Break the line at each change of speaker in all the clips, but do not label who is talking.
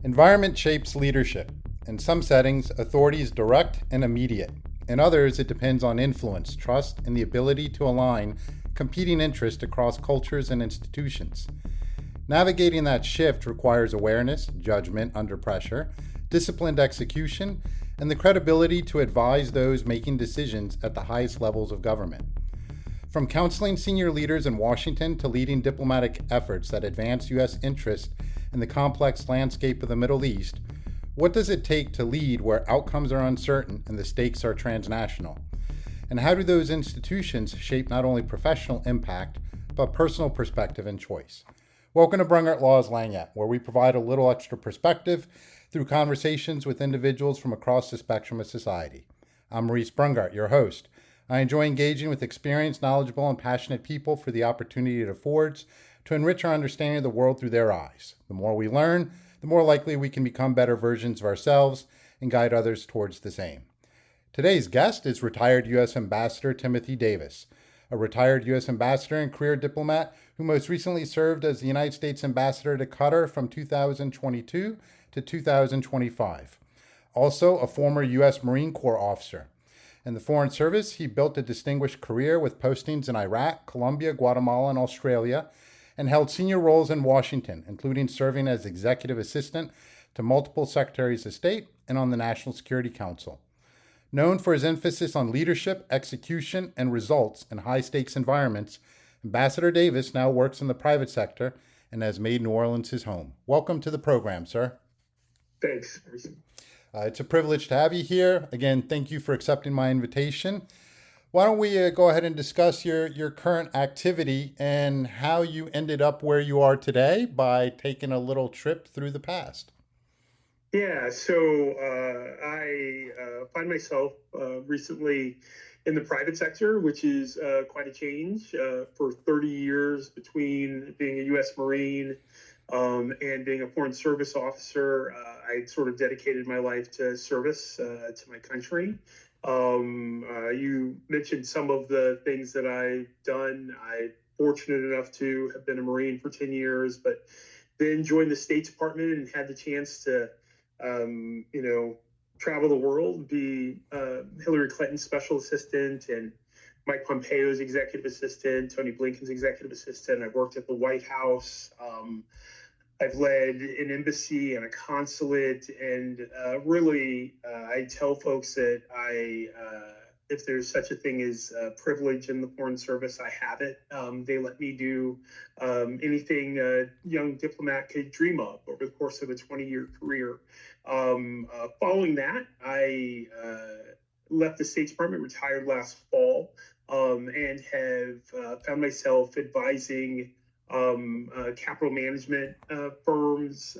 Environment shapes leadership. In some settings, authority is direct and immediate. In others, it depends on influence, trust, and the ability to align competing interests across cultures and institutions. Navigating that shift requires awareness, judgment under pressure, disciplined execution, and the credibility to advise those making decisions at the highest levels of government. From counseling senior leaders in Washington to leading diplomatic efforts that advance U.S. interests in the complex landscape of the Middle East, what does it take to lead where outcomes are uncertain and the stakes are transnational? And how do those institutions shape not only professional impact, but personal perspective and choice? Welcome to Brungart Law's Lanyat, where we provide a little extra perspective through conversations with individuals from across the spectrum of society. I'm Maurice Brungart, your host. I enjoy engaging with experienced, knowledgeable, and passionate people for the opportunity it affords to enrich our understanding of the world through their eyes. The more we learn, the more likely we can become better versions of ourselves and guide others towards the same. Today's guest is retired U.S. Ambassador Timothy Davis, a retired U.S. Ambassador and career diplomat who most recently served as the United States Ambassador to Qatar from 2022 to 2025. Also, a former U.S. Marine Corps officer. In the Foreign Service, he built a distinguished career with postings in Iraq, Colombia, Guatemala, and Australia, and held senior roles in Washington, including serving as executive assistant to multiple Secretaries of State and on the National Security Council. Known for his emphasis on leadership, execution, and results in high-stakes environments, Ambassador Davis now works in the private sector and has made New Orleans his home. Welcome to the program, sir.
Thanks.
It's a privilege to have you here. Again, thank you for accepting my invitation. Why don't we go ahead and discuss your current activity and how you ended up where you are today by taking a little trip through the past?
Yeah, so I find myself recently in the private sector, which is quite a change. For 30 years between being a U.S. Marine and being a Foreign Service officer, I sort of dedicated my life to service to my country. You mentioned some of the things that I've done. I'm fortunate enough to have been a Marine for 10 years, but then joined the State Department and had the chance to, travel the world, be Hillary Clinton's special assistant and Mike Pompeo's executive assistant, Tony Blinken's executive assistant. I've worked at the White House. I've led an embassy and a consulate, and I tell folks that if there's such a thing as privilege in the Foreign Service, I have it. They let me do anything a young diplomat could dream of over the course of a 20-year career. Following that, I left the State Department, retired last fall, and have found myself advising capital management firms,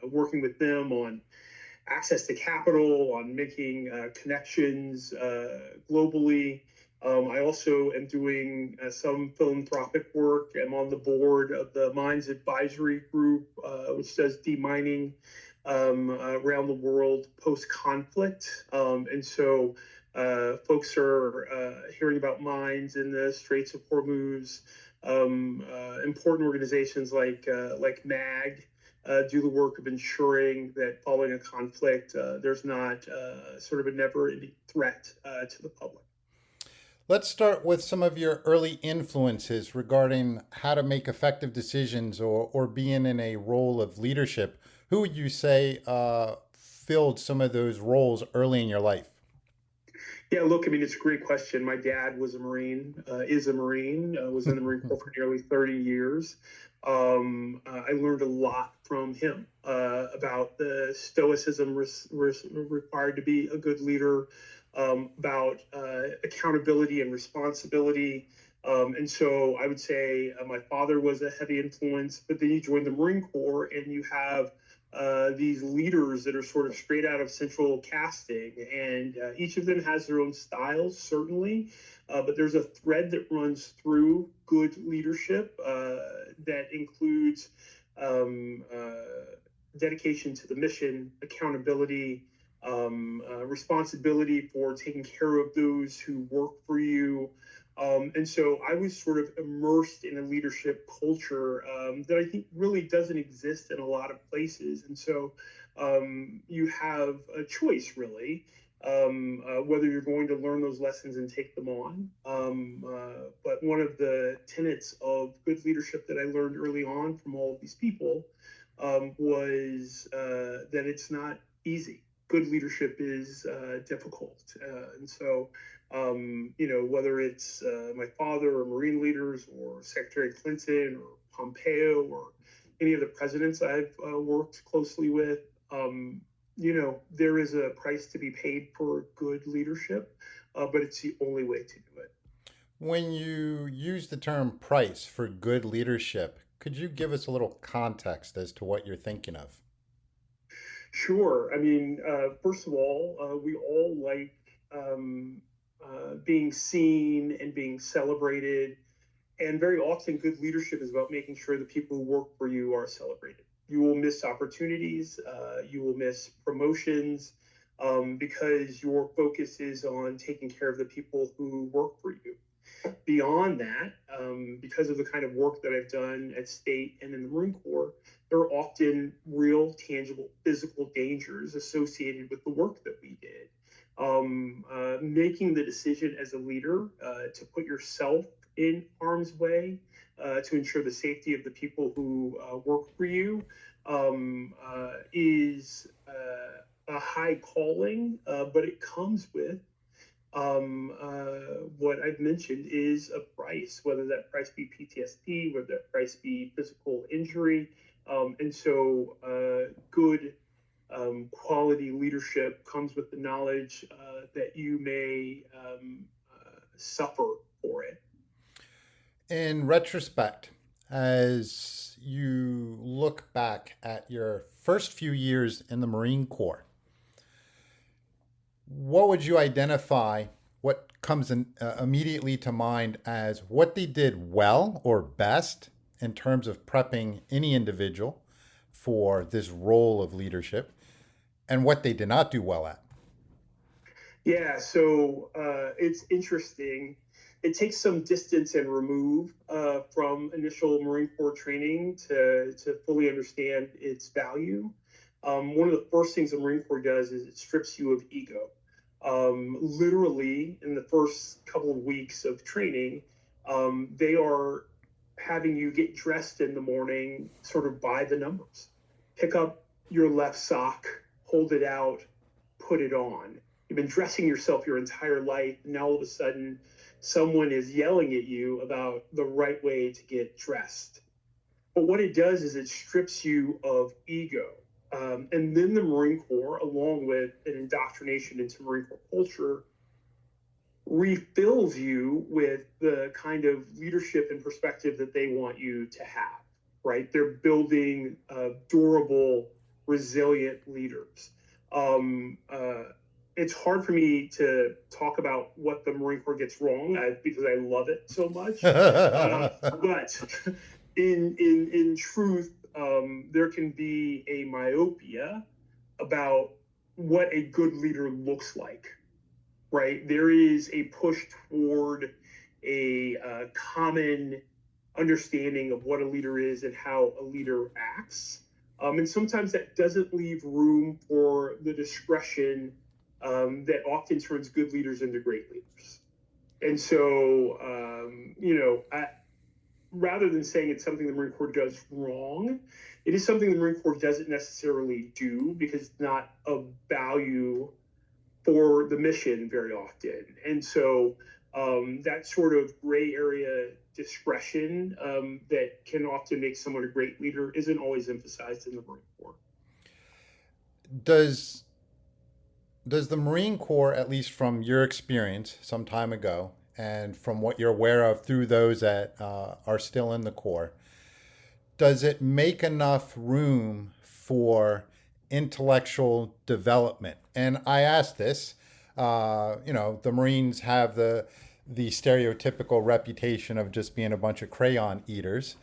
working with them on access to capital, on making connections globally. I also am doing some philanthropic work. I'm on the board of the Mines Advisory Group, which does demining around the world post-conflict. And so folks are hearing about mines in the Straits of Hormuz. Important organizations like MAG do the work of ensuring that following a conflict, there's not sort of a never-ending threat to the public.
Let's start with some of your early influences regarding how to make effective decisions or being in a role of leadership. Who would you say filled some of those roles early in your life?
Yeah, look, I mean, it's a great question. My dad was a Marine, is a Marine, was in the Marine Corps for nearly 30 years. I learned a lot from him about the stoicism required to be a good leader, about accountability and responsibility. And so I would say my father was a heavy influence, but then you join the Marine Corps and you have these leaders that are sort of straight out of central casting, and each of them has their own styles, certainly, but there's a thread that runs through good leadership that includes dedication to the mission, accountability, responsibility for taking care of those who work for you, And so I was sort of immersed in a leadership culture that I think really doesn't exist in a lot of places. And so you have a choice, really, whether you're going to learn those lessons and take them on. But one of the tenets of good leadership that I learned early on from all of these people was that it's not easy. Good leadership is difficult. And so whether it's my father or Marine leaders or Secretary Clinton or Pompeo or any of the presidents I've worked closely with, there is a price to be paid for good leadership, but it's the only way to do it.
When you use the term price for good leadership, could you give us a little context as to what you're thinking of?
Sure. I mean, first of all, we all like being seen and being celebrated. And very often, good leadership is about making sure the people who work for you are celebrated. You will miss opportunities, you will miss promotions because your focus is on taking care of the people who work for you. Beyond that, because of the kind of work that I've done at state and in the Marine Corps, there are often real, tangible physical dangers associated with the work that we did. Making the decision as a leader to put yourself in harm's way to ensure the safety of the people who work for you is a high calling, but it comes with what I've mentioned is a price, whether that price be PTSD, whether that price be physical injury. And so good quality leadership comes with the knowledge that you may suffer for it.
In retrospect, as you look back at your first few years in the Marine Corps, what would you identify what comes immediately to mind as what they did well or best in terms of prepping any individual for this role of leadership and what they did not do well at?
Yeah, so it's interesting. It takes some distance and remove from initial Marine Corps training to fully understand its value. One of the first things the Marine Corps does is it strips you of ego. Literally, in the first couple of weeks of training, they are having you get dressed in the morning sort of by the numbers. Pick up your left sock, hold it out, put it on. You've been dressing yourself your entire life, and now all of a sudden, someone is yelling at you about the right way to get dressed. But what it does is it strips you of ego. And then the Marine Corps, along with an indoctrination into Marine Corps culture, refills you with the kind of leadership and perspective that they want you to have, right? They're building durable, resilient leaders. It's hard for me to talk about what the Marine Corps gets wrong because I love it so much. But in truth, there can be a myopia about what a good leader looks like, right? There is a push toward a common understanding of what a leader is and how a leader acts. And sometimes that doesn't leave room for the discretion that often turns good leaders into great leaders. And so, rather than saying it's something the Marine Corps does wrong, it is something the Marine Corps doesn't necessarily do because it's not of value for the mission very often. And so that sort of gray area discretion that can often make someone a great leader isn't always emphasized in the Marine Corps.
Does the Marine Corps, at least from your experience some time ago, and from what you're aware of through those that are still in the Corps, does it make enough room for intellectual development? And I ask this, the Marines have the stereotypical reputation of just being a bunch of crayon eaters.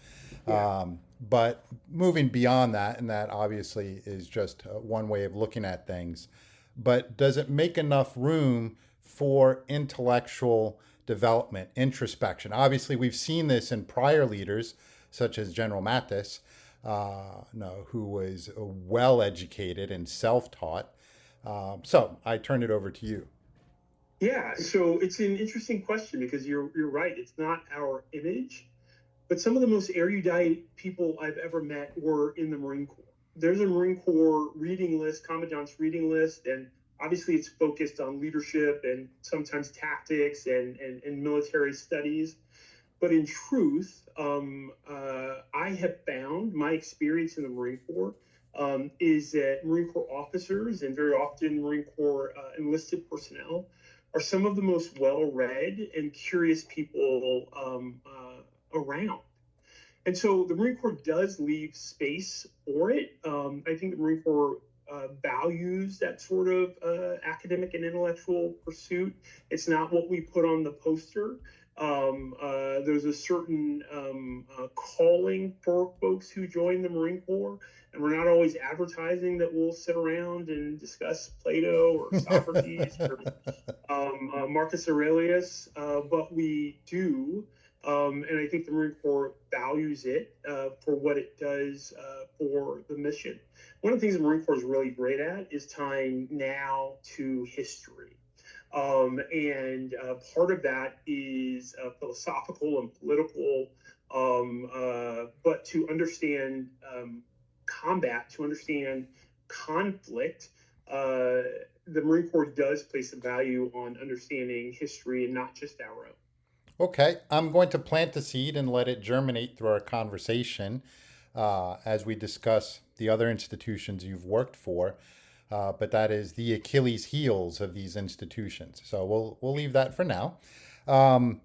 Yeah.
But moving beyond that, and that obviously is just one way of looking at things, but does it make enough room for intellectual development, introspection. Obviously, we've seen this in prior leaders, such as General Mathis, no, who was well educated and self taught. So I turn it over to you.
Yeah, so it's an interesting question because you're right. It's not our image, but some of the most erudite people I've ever met were in the Marine Corps. There's a Marine Corps reading list, Commandant's reading list, and obviously it's focused on leadership and sometimes tactics and military studies. But in truth, I have found my experience in the Marine Corps is that Marine Corps officers and very often Marine Corps enlisted personnel are some of the most well read and curious people around. And so the Marine Corps does leave space for it. I think the Marine Corps values that sort of academic and intellectual pursuit. It's not what we put on the poster. There's a certain calling for folks who join the Marine Corps, and we're not always advertising that we'll sit around and discuss Plato or Socrates or Marcus Aurelius, but we do. And I think the Marine Corps values it for what it does for the mission. One of the things the Marine Corps is really great at is tying now to history. And part of that is philosophical and political, but to understand combat, to understand conflict, the Marine Corps does place a value on understanding history and not just our own.
Okay, I'm going to plant the seed and let it germinate through our conversation as we discuss the other institutions you've worked for. But that is the Achilles heels of these institutions. So we'll leave that for now. Um,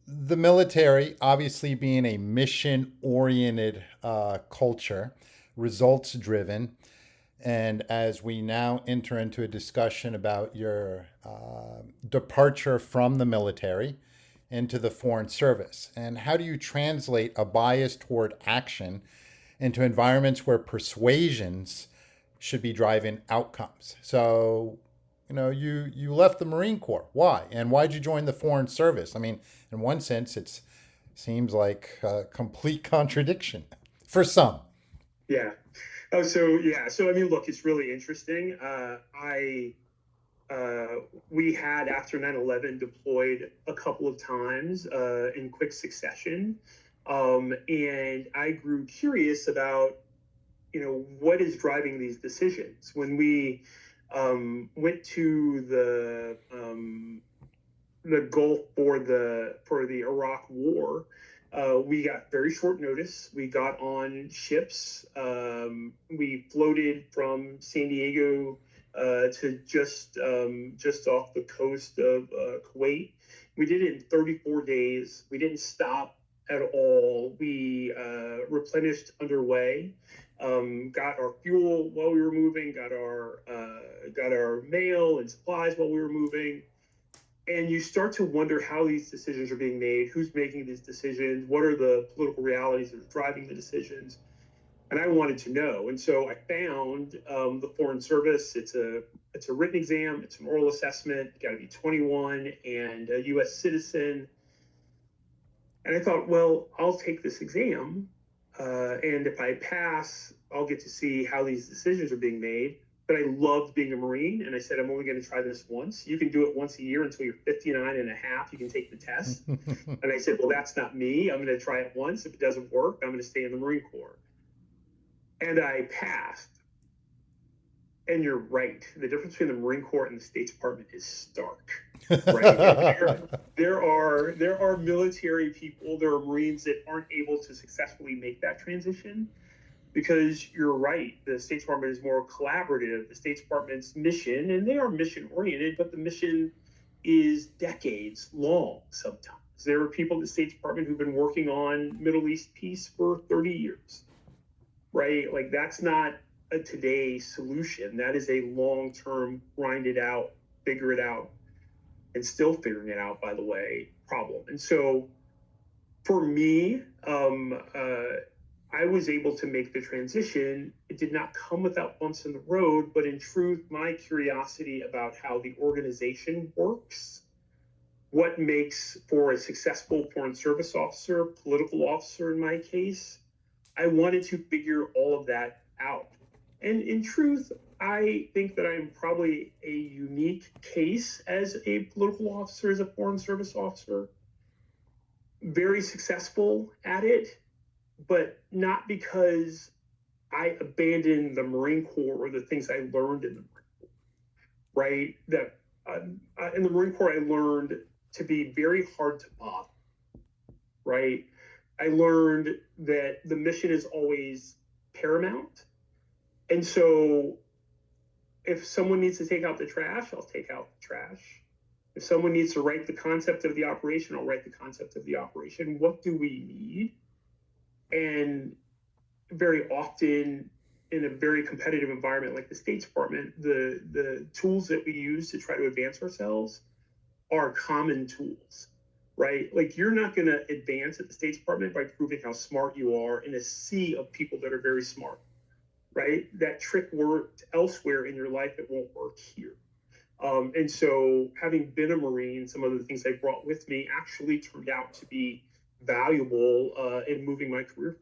the military, obviously being a mission oriented culture, results driven. And as we now enter into a discussion about your departure from the military into the foreign service, and how do you translate a bias toward action into environments where persuasions should be driving outcomes? So, you left the Marine Corps. Why? And why'd you join the foreign service? I mean, in one sense, it seems like a complete contradiction for some.
Yeah. Oh, so yeah. So I mean, look, it's really interesting. I We had after 9/11 deployed a couple of times in quick succession, and I grew curious about what is driving these decisions. When we went to the Gulf for the Iraq War, we got very short notice. We got on ships. We floated from San Diego to just off the coast of Kuwait. We did it in 34 days. We didn't stop at all. We replenished underway. Got our fuel while we were moving. Got our mail and supplies while we were moving. And you start to wonder how these decisions are being made, who's making these decisions, what are the political realities that are driving the decisions. And I wanted to know. And so I found the Foreign Service. It's a written exam, it's an oral assessment, you got to be 21 and a US citizen. And I thought, well, I'll take this exam. And if I pass, I'll get to see how these decisions are being made. But I loved being a Marine, and I said, I'm only going to try this once. You can do it once a year until you're 59 and a half. You can take the test. And I said, well, that's not me. I'm going to try it once. If it doesn't work, I'm going to stay in the Marine Corps. And I passed. And you're right. The difference between the Marine Corps and the State Department is stark. Right? there are military people, there are Marines that aren't able to successfully make that transition. Because you're right, the State Department is more collaborative. The State Department's mission, and they are mission oriented, but the mission is decades long sometimes. There are people in the State Department who've been working on Middle East peace for 30 years, right? Like that's not a today solution. That is a long term, grind it out, figure it out, and still figuring it out, by the way, problem. And so for me, I was able to make the transition. It did not come without bumps in the road, but in truth, my curiosity about how the organization works what makes for a successful foreign service officer, political officer in my case. I wanted to figure all of that out. And in truth, I think that I'm probably a unique case as a political officer, as a foreign service officer, very successful at it, but not because I abandoned the Marine Corps or the things I learned in the Marine Corps, right? That in the Marine Corps, I learned to be very hard to bother, right? I learned that the mission is always paramount. And so if someone needs to take out the trash, I'll take out the trash. If someone needs to write the concept of the operation, I'll write the concept of the operation. What do we need? And very often in a very competitive environment like the State Department, the tools that we use to try to advance ourselves are common tools, right? Like you're not going to advance at the State Department by proving how smart you are in a sea of people that are very smart, right? That trick worked elsewhere in your life, it won't work here. And so having been a Marine, some of the things I brought with me actually turned out to be valuable in moving my career.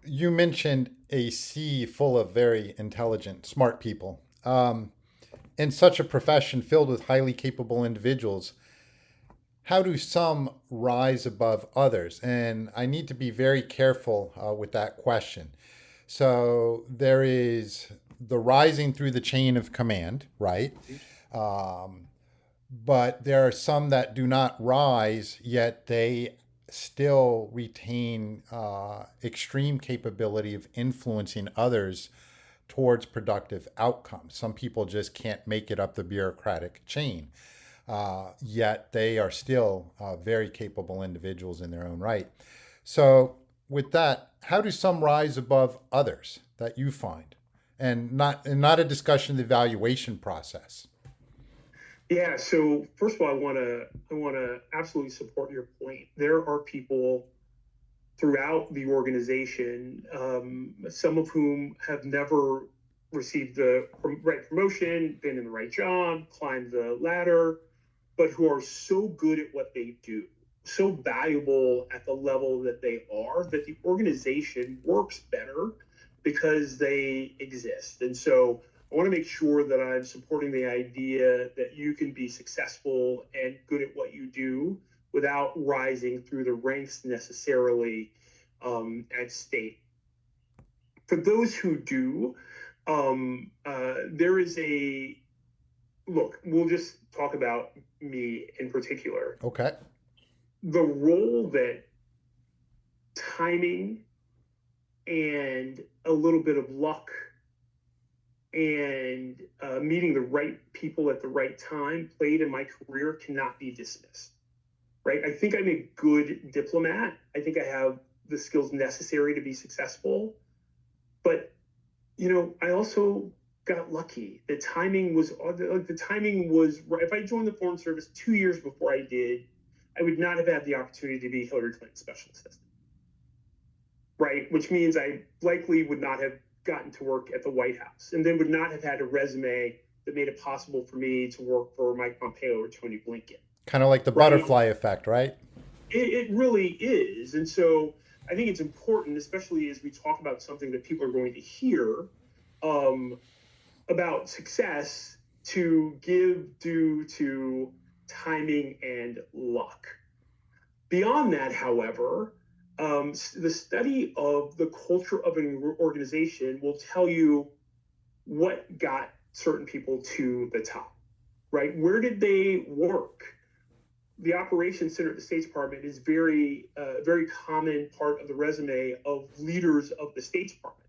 You mentioned a sea full of very intelligent, smart people. In such a profession filled with highly capable individuals, how do some rise above others? And I need to be very careful with that question. So there is the rising through the chain of command, right? Um, but there are some that do not rise, yet they still retain extreme capability of influencing others towards productive outcomes. Some people just can't make it up the bureaucratic chain, yet they are still very capable individuals in their own right. So, with that, how do some rise above others that you find, and not a discussion of the evaluation process?
Yeah. So first of all, I want to absolutely support your point. There are people throughout the organization, some of whom have never received the right promotion, been in the right job, climbed the ladder, but who are so good at what they do, so valuable at the level that they are, that the organization works better because they exist. And so I want to make sure that I'm supporting the idea that you can be successful and good at what you do without rising through the ranks necessarily at state. For those who do, there is a look, we'll just talk about me in particular.
Okay.
The role that timing and a little bit of luck and meeting the right people at the right time played in my career cannot be dismissed, right? I think I'm a good diplomat. I think I have the skills necessary to be successful. But, I also got lucky. The timing was right. If I joined the Foreign Service 2 years before I did, I would not have had the opportunity to be Hillary Clinton's special assistant, right? Which means I likely would not have gotten to work at the White House and then would not have had a resume that made it possible for me to work for Mike Pompeo or Tony Blinken,
Kind of like the
right?
butterfly effect, right?
It really is. And so I think it's important, especially as we talk about something that people are going to hear um, about success, to give due to timing and luck. Beyond that, however, the study of the culture of an organization will tell you what got certain people to the top, right? Where did they work? The operations center at the State Department is very common part of the resume of leaders of the State Department.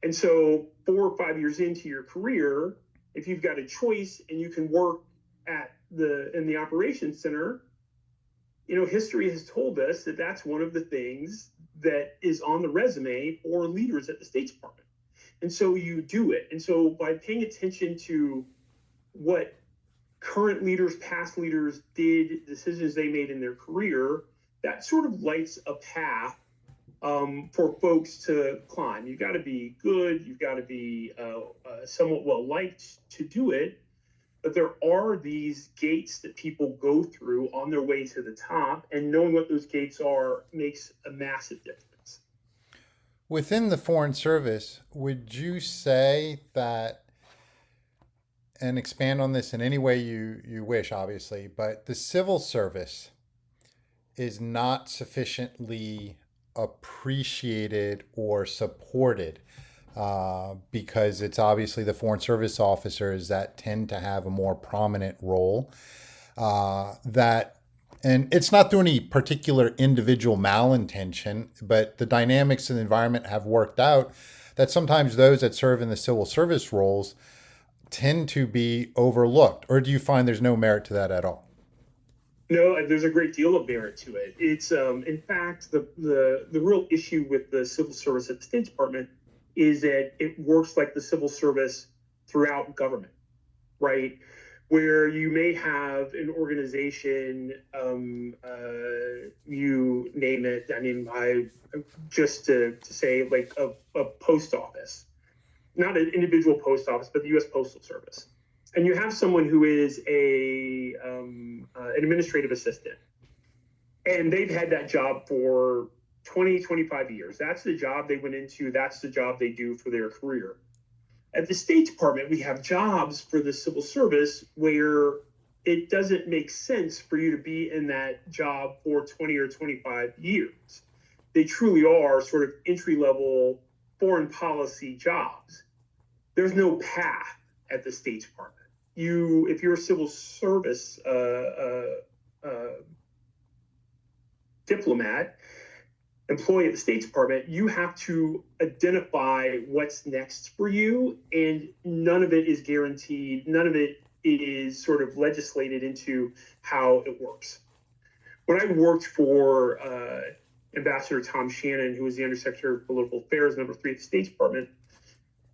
And so 4 or 5 years into your career, if you've got a choice and you can work in the operations center, history has told us that that's one of the things that is on the resume for leaders at the State Department. And so you do it. And so by paying attention to what current leaders, past leaders did, decisions they made in their career, that sort of lights a path for folks to climb. You've got to be good. You've got to be somewhat well liked to do it. But there are these gates that people go through on their way to the top, and knowing what those gates are makes a massive difference.
Within the Foreign Service, would you say that, and expand on this in any way you wish, obviously, but the civil service is not sufficiently appreciated or supported because it's obviously the Foreign Service officers that tend to have a more prominent role. That and it's not through any particular individual malintention, but the dynamics of the environment have worked out that sometimes those that serve in the civil service roles tend to be overlooked. Or do you find there's no merit to that at all?
No, there's a great deal of merit to it. It's in fact the real issue with the civil service at the State Department is that it works like the civil service throughout government, right? Where you may have an organization, you name it. I mean, I just to say like a post office, not an individual post office, but the U.S. Postal Service, and you have someone who is an administrative assistant, and they've had that job for 20, 25 years. That's the job they went into. That's the job they do for their career. At the State Department, we have jobs for the civil service where it doesn't make sense for you to be in that job for 20 or 25 years. They truly are sort of entry level foreign policy jobs. There's no path at the State Department. If you're a civil service diplomat, employee at the State Department, you have to identify what's next for you, and none of it is guaranteed. None of it is sort of legislated into how it works. When I worked for Ambassador Tom Shannon, who was the Undersecretary of Political Affairs, number 3 at the State Department,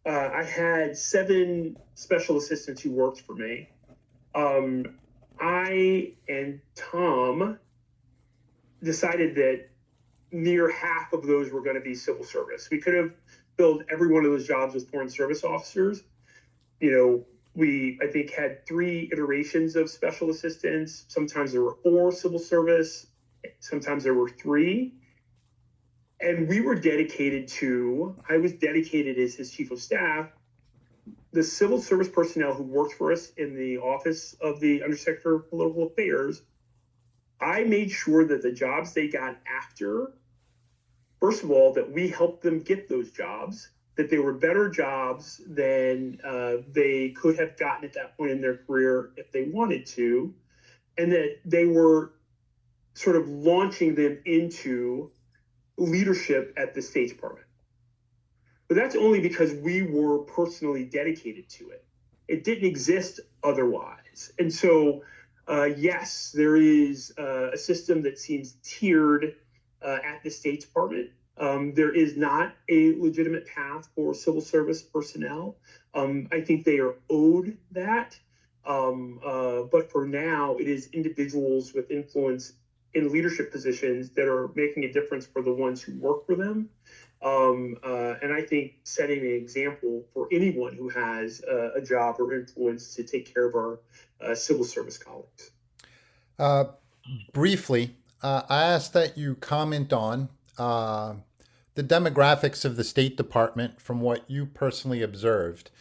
I had 7 special assistants who worked for me. I and Tom decided that near half of those were going to be civil service. We could have filled every one of those jobs with foreign service officers. We, I think, had 3 iterations of special assistants. Sometimes there were 4 civil service. Sometimes there were 3. And I was dedicated as his chief of staff. The civil service personnel who worked for us in the office of the Undersecretary of Political Affairs, I made sure that the jobs they got after, first of all, that we helped them get those jobs, that they were better jobs than they could have gotten at that point in their career if they wanted to, and that they were sort of launching them into leadership at the State Department. But that's only because we were personally dedicated to it. It didn't exist otherwise. And so, yes, there is a system that seems tiered at the State Department. There is not a legitimate path for civil service personnel. I think they are owed that. But for now, it is individuals with influence in leadership positions that are making a difference for the ones who work for them. And I think setting an example for anyone who has a job or influence to take care of our civil service colleagues.
Briefly, I asked that you comment on the demographics of the State Department from what you personally observed,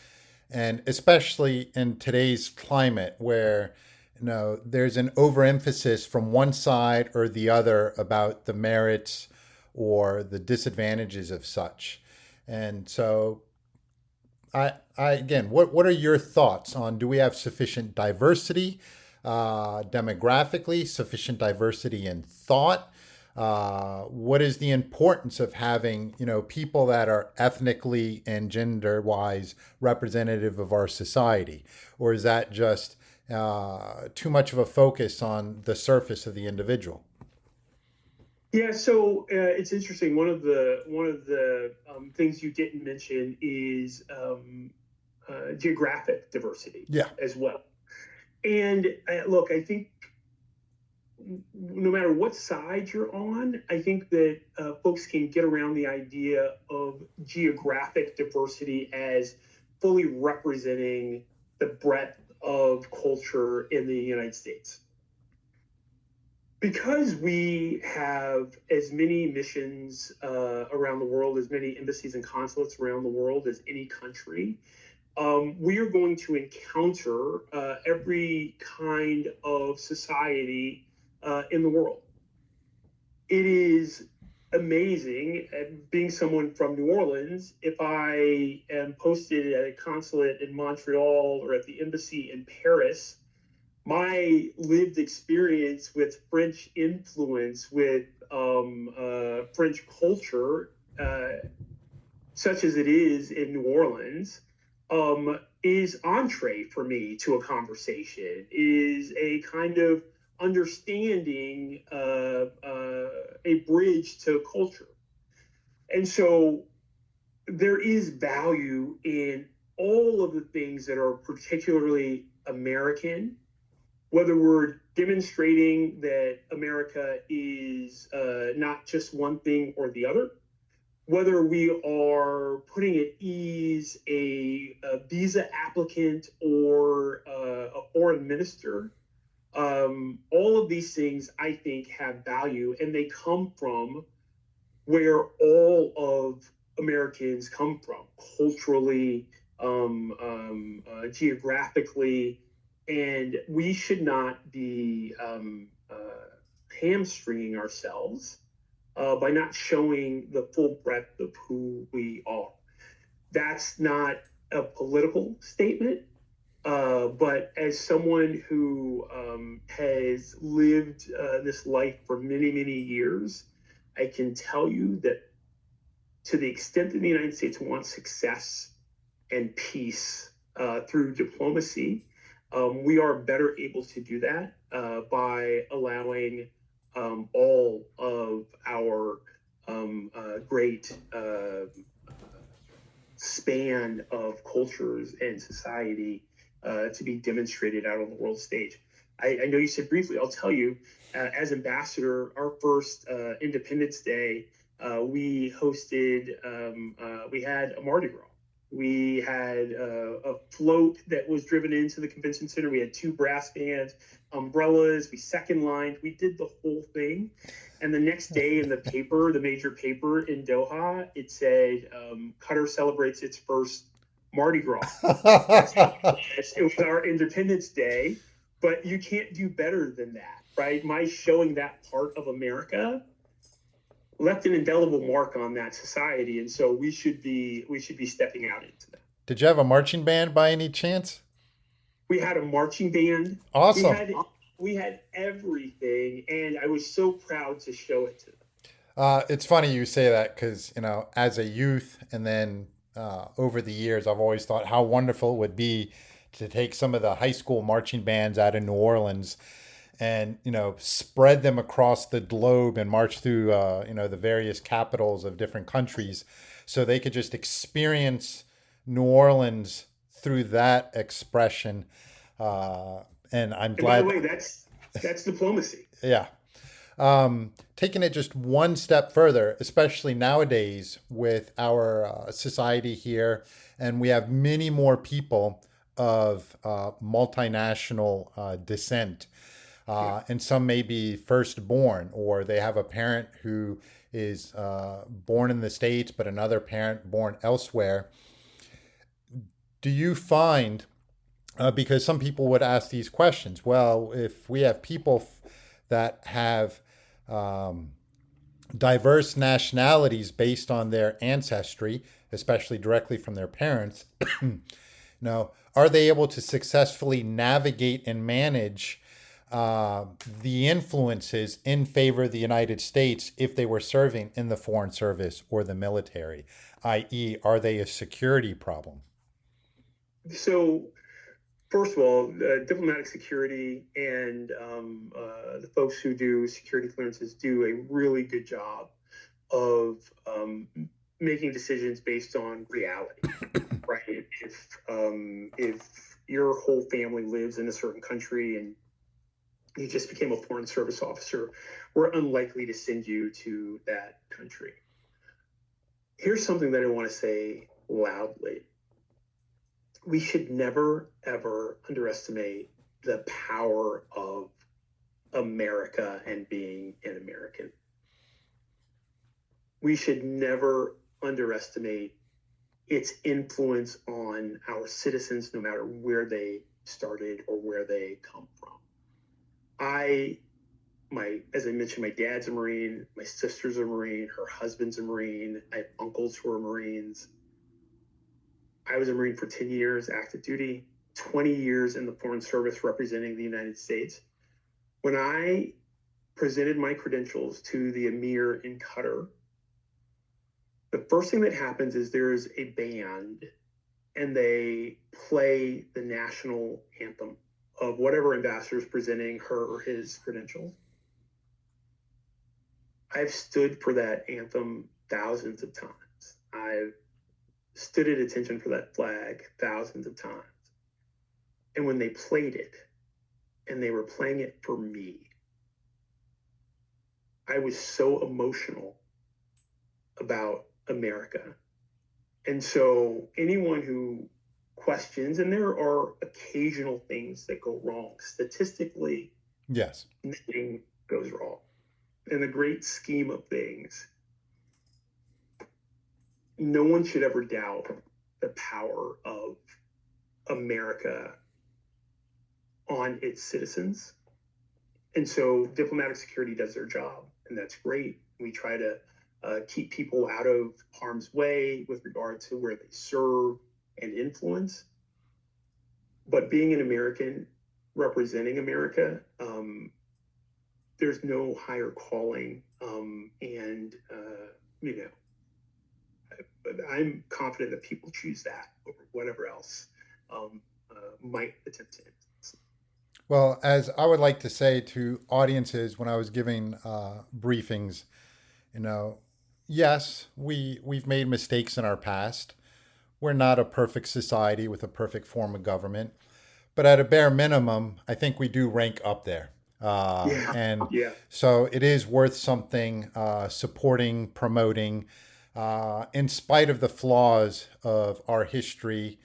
and especially in today's climate where there's an overemphasis from one side or the other about the merits or the disadvantages of such. And so I again, what are your thoughts on, do we have sufficient diversity demographically, sufficient diversity in thought? What is the importance of having, people that are ethnically and gender wise representative of our society? Or is that just too much of a focus on the surface of the individual?
Yeah, so it's interesting. One of the things you didn't mention is geographic diversity, as well. And look, I think no matter what side you're on, I think that folks can get around the idea of geographic diversity as fully representing the breadth of culture in the United States. Because we have as many missions around the world, as many embassies and consulates around the world as any country, we are going to encounter every kind of society in the world. It is amazing, being someone from New Orleans, if I am posted at a consulate in Montreal or at the embassy in Paris, my lived experience with French influence, with French culture, such as it is in New Orleans, is entree for me to a conversation, is a kind of understanding, a bridge to culture. And so there is value in all of the things that are particularly American, whether we're demonstrating that America is not just one thing or the other, whether we are putting at ease a visa applicant or a foreign minister. All of these things, I think, have value, and they come from where all of Americans come from, culturally, geographically, and we should not be hamstringing ourselves by not showing the full breadth of who we are. That's not a political statement, but as someone who has lived this life for many, many years, I can tell you that to the extent that the United States wants success and peace through diplomacy, we are better able to do that by allowing all of our great span of cultures and society to be demonstrated out on the world stage. I know you said briefly, I'll tell you, as ambassador, our first Independence Day, we hosted, we had a Mardi Gras. We had a float that was driven into the convention center. We had 2 brass bands, umbrellas. We second lined. We did the whole thing. And the next day in the paper, the major paper in Doha, it said Qatar celebrates its first Mardi Gras. It was our Independence Day, but you can't do better than that, right? My showing that part of America left an indelible mark on that society, and so we should be stepping out into that.
Did you have a marching band by any chance?
We had a marching band.
Awesome.
We had everything, and I was so proud to show it to them.
It's funny you say that because, as a youth and then over the years, I've always thought how wonderful it would be to take some of the high school marching bands out of New Orleans and, spread them across the globe and march through, the various capitals of different countries so they could just experience New Orleans through that expression. And I'm glad.
By the way, that's diplomacy.
Yeah. Taking it just one step further, especially nowadays with our society here, and we have many more people of multinational descent. And some may be firstborn, or they have a parent who is born in the States, but another parent born elsewhere. Do you find, because some people would ask these questions, well, if we have people that have diverse nationalities based on their ancestry, especially directly from their parents, are they able to successfully navigate and manage the influences in favor of the United States if they were serving in the foreign service or the military, i.e., are they a security problem?
So, first of all, diplomatic security and the folks who do security clearances do a really good job of making decisions based on reality, right? If your whole family lives in a certain country and you just became a foreign service officer, we're unlikely to send you to that country. Here's something that I want to say loudly. we should never, ever underestimate the power of America and being an American. We should never underestimate its influence on our citizens, no matter where they started or where they come from. As I mentioned, my dad's a Marine, my sister's a Marine, her husband's a Marine, I have uncles who are Marines. I was a Marine for 10 years, active duty, 20 years in the Foreign Service representing the United States. When I presented my credentials to the Emir in Qatar, the first thing that happens is there's a band and they play the national anthem of whatever ambassador is presenting her or his credentials. I've stood for that anthem thousands of times. I've stood at attention for that flag thousands of times. And when they played it, and they were playing it for me, I was so emotional about America. And so anyone who questions, and there are occasional things that go wrong, statistically,
Yes.
nothing goes wrong. In the great scheme of things, no one should ever doubt the power of America on its citizens. And so diplomatic security does their job, and that's great. We try to keep people out of harm's way with regard to where they serve and influence. But being an American, representing America, there's no higher calling. I'm confident that people choose that over whatever else might attempt to influence.
Well, as I would like to say to audiences when I was giving briefings, you know, yes, we've made mistakes in our past. We're not a perfect society with a perfect form of government, but at a bare minimum, I think we do rank up there.
Yeah,
And
yeah.
so it is worth something supporting, promoting, in spite of the flaws of our history,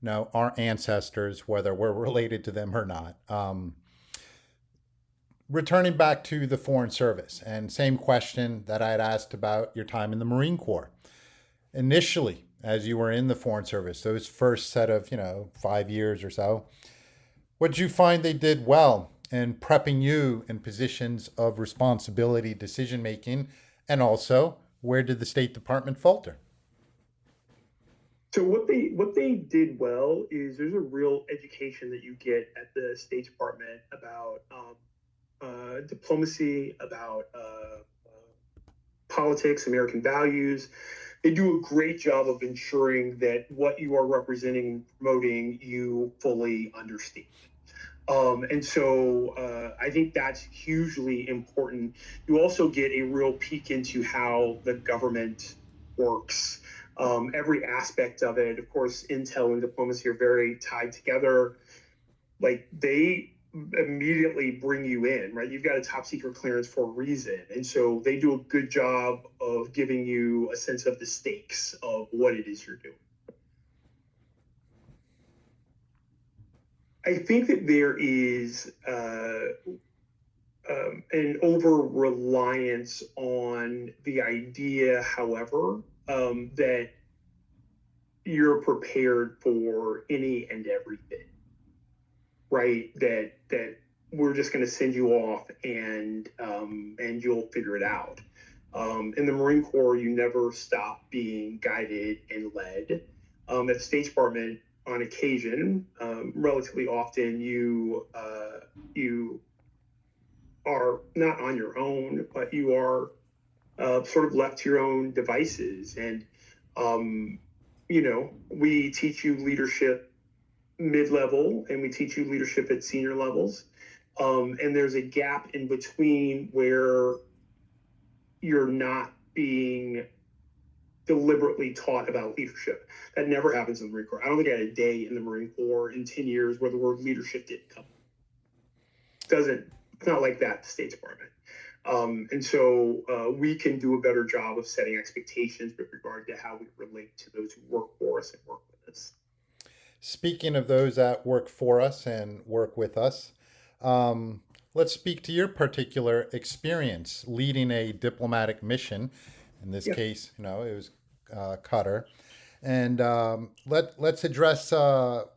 you know, our ancestors, whether we're related to them or not. Returning back to the Foreign Service, and same question that I had asked about your time in the Marine Corps. Initially, as you were in the Foreign Service, those first set of, 5 years or so, what did you find they did well in prepping you in positions of responsibility, decision making, and also where did the State Department falter?
So what they did well is there's a real education that you get at the State Department about diplomacy, about politics, American values. They do a great job of ensuring that what you are representing and promoting you fully understand. And so I think that's hugely important. You also get a real peek into how the government works. Every aspect of it, of course, intel and diplomacy are very tied together. Like they immediately bring you in, right? You've got a top secret clearance for a reason. And so they do a good job of giving you a sense of the stakes of what it is you're doing. I think that there is an over reliance on the idea, however, that you're prepared for any and everything, right? That we're just going to send you off and you'll figure it out. In the Marine Corps, you never stop being guided and led. At the State Department, on occasion, relatively often, you are not on your own, but you are sort of left to your own devices. And we teach you leadership mid-level, and we teach you leadership at senior levels. And there's a gap in between where you're not being deliberately taught about leadership. That never happens in the Marine Corps. I don't think I had a day in the Marine Corps in 10 years where the word leadership didn't come. It's not like that at the State Department. And so we can do a better job of setting expectations with regard to how we relate to those who work for us and work with us.
Speaking of those that work for us and work with us, um, let's speak to your particular experience leading a diplomatic mission. In this
Yeah.
case, it was Qatar. And let's address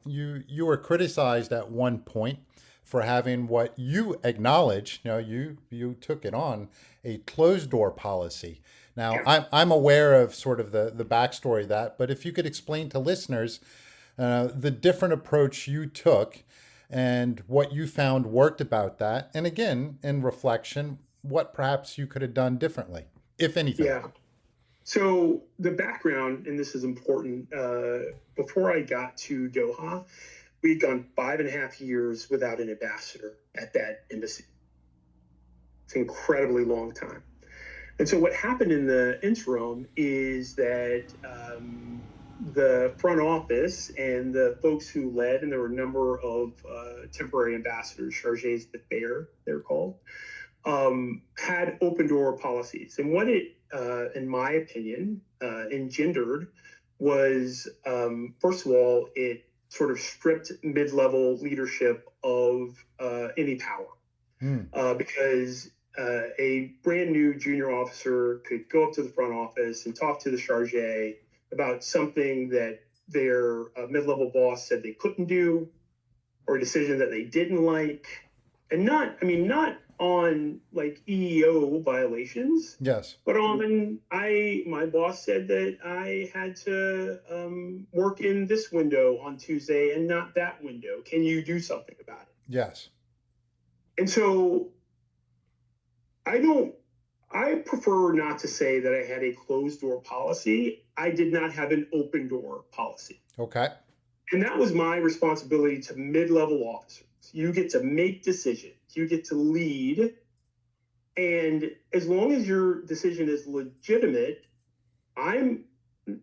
you. You were criticized at one point for having what you acknowledged. You took it on, a closed door policy. Now
Yeah.
I'm aware of sort of the backstory of that, but if you could explain to listeners the different approach you took and what you found worked about that, and again in reflection, what perhaps you could have done differently, if anything.
Yeah. So the background, and this is important, before I got to Doha, we'd gone 5.5 years without an ambassador at that embassy. It's an incredibly long time. And so what happened in the interim is that the front office and the folks who led, and there were a number of temporary ambassadors, chargés d'affaires, they're called, had open door policies. And what it, in my opinion, engendered was, first of all, it sort of stripped mid-level leadership of any power. Because a brand new junior officer could go up to the front office and talk to the chargé about something that their mid-level boss said they couldn't do, or a decision that they didn't like, and not on like EEO violations.
Yes.
But on my boss said that I had to work in this window on Tuesday and not that window. Can you do something about it?
Yes.
And so I prefer not to say that I had a closed door policy. I did not have an open door policy.
Okay.
And that was my responsibility to mid-level officers. You get to make decisions. You get to lead. And as long as your decision is legitimate, I'm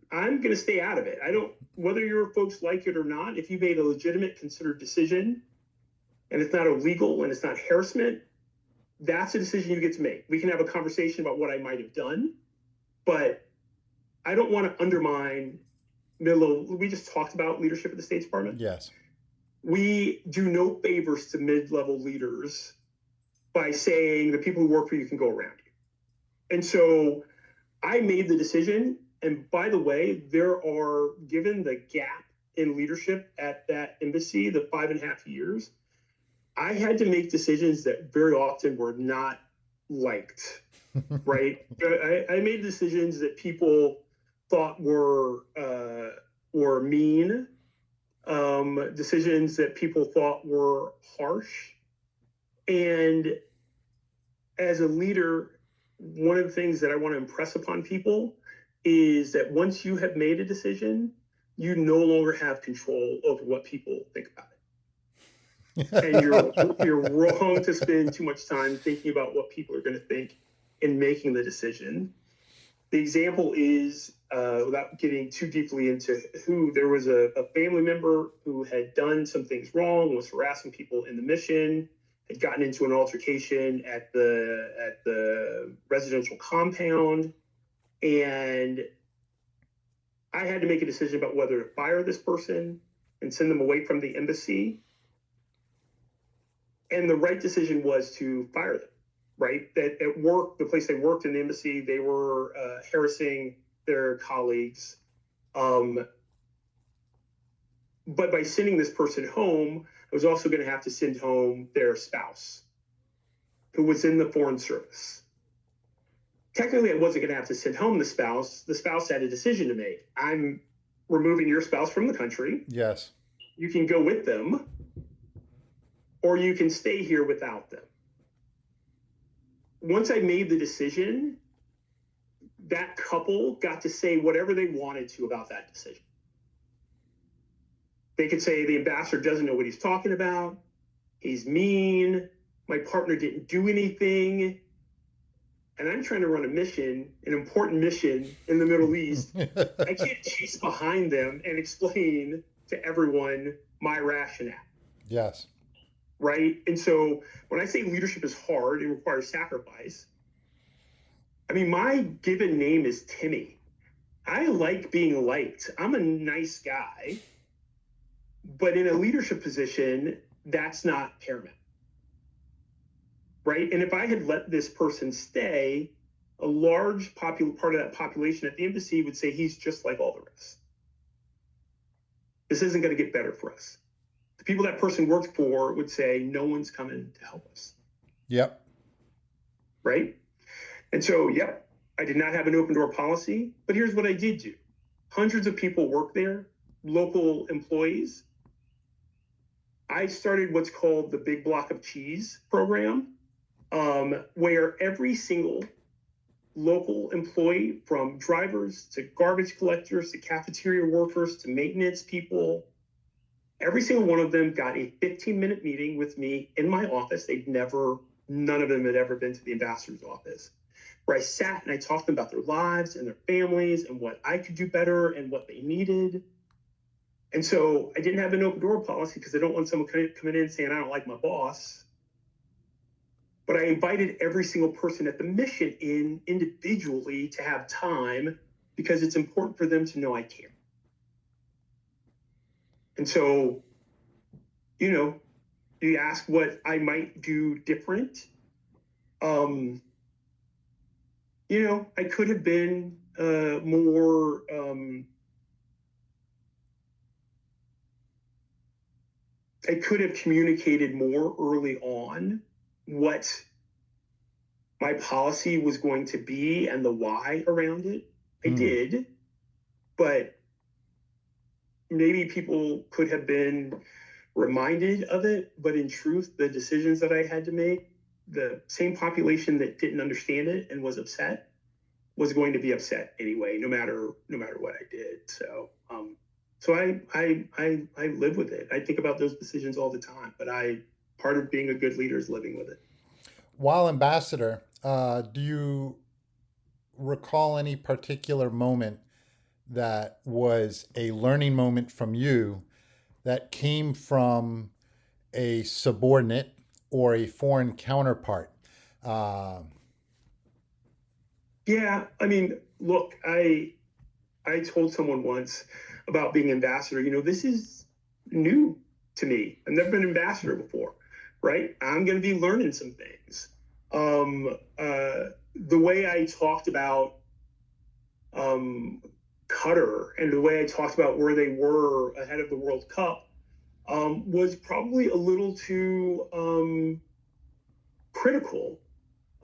going to stay out of it. I don't, whether your folks like it or not, if you made a legitimate considered decision and it's not illegal and it's not harassment, that's a decision you get to make. We can have a conversation about what I might have done, but I don't want to undermine mid-level. We just talked about leadership at the State Department.
Yes.
We do no favors to mid-level leaders by saying the people who work for you can go around you. And so I made the decision. And by the way, given the gap in leadership at that embassy, the 5.5 years, I had to make decisions that very often were not liked, right? I made decisions that people thought were mean, decisions that people thought were harsh. And as a leader, one of the things that I want to impress upon people is that once you have made a decision, you no longer have control over what people think about it. And you're wrong to spend too much time thinking about what people are going to think in making the decision. The example is, without getting too deeply into there was a family member who had done some things wrong, was harassing people in the mission, had gotten into an altercation at the residential compound, and I had to make a decision about whether to fire this person and send them away from the embassy. And the right decision was to fire them, right? That at work, the place they worked in the embassy, they were harassing their colleagues. But by sending this person home, I was also going to have to send home their spouse, who was in the Foreign Service. Technically, I wasn't going to have to send home the spouse. The spouse had a decision to make. I'm removing your spouse from the country.
Yes.
You can go with them, or you can stay here without them. Once I made the decision, that couple got to say whatever they wanted to about that decision. They could say the ambassador doesn't know what he's talking about. He's mean. My partner didn't do anything. And I'm trying to run a mission, an important mission in the Middle East. I can't chase behind them and explain to everyone my rationale.
Yes.
Right? And so when I say leadership is hard and requires sacrifice, I mean, my given name is Timmy. I like being liked. I'm a nice guy. But in a leadership position, that's not paramount, right? And if I had let this person stay, a large part of that population at the embassy would say he's just like all the rest. This isn't going to get better for us. The people that person worked for would say, no one's coming to help us.
Yep.
Right. And so, yep, I did not have an open door policy, but here's what I did do. Hundreds of people work there, local employees. I started what's called the Big Block of Cheese program, where every single local employee, from drivers to garbage collectors to cafeteria workers to maintenance people, every single one of them got a 15-minute meeting with me in my office. None of them had ever been to the ambassador's office, where I sat and I talked to them about their lives and their families and what I could do better and what they needed. And so I didn't have an open door policy because I don't want someone coming in saying, I don't like my boss. But I invited every single person at the mission in individually to have time because it's important for them to know I care. And so, you ask what I might do different. I could have been more, I could have communicated more early on what my policy was going to be and the why around it. I did, but maybe people could have been reminded of it. But in truth, the decisions that I had to make, the same population that didn't understand it and was upset was going to be upset anyway, no matter what I did. So, I live with it. I think about those decisions all the time, but part of being a good leader is living with it.
While ambassador, do you recall any particular moment that was a learning moment from you that came from a subordinate or a foreign counterpart?
Yeah, I mean, look, I told someone once about being ambassador. This is new to me. I've never been ambassador before, right? I'm going to be learning some things. The way I talked about Qatar and the way I talked about where they were ahead of the World Cup was probably a little too critical,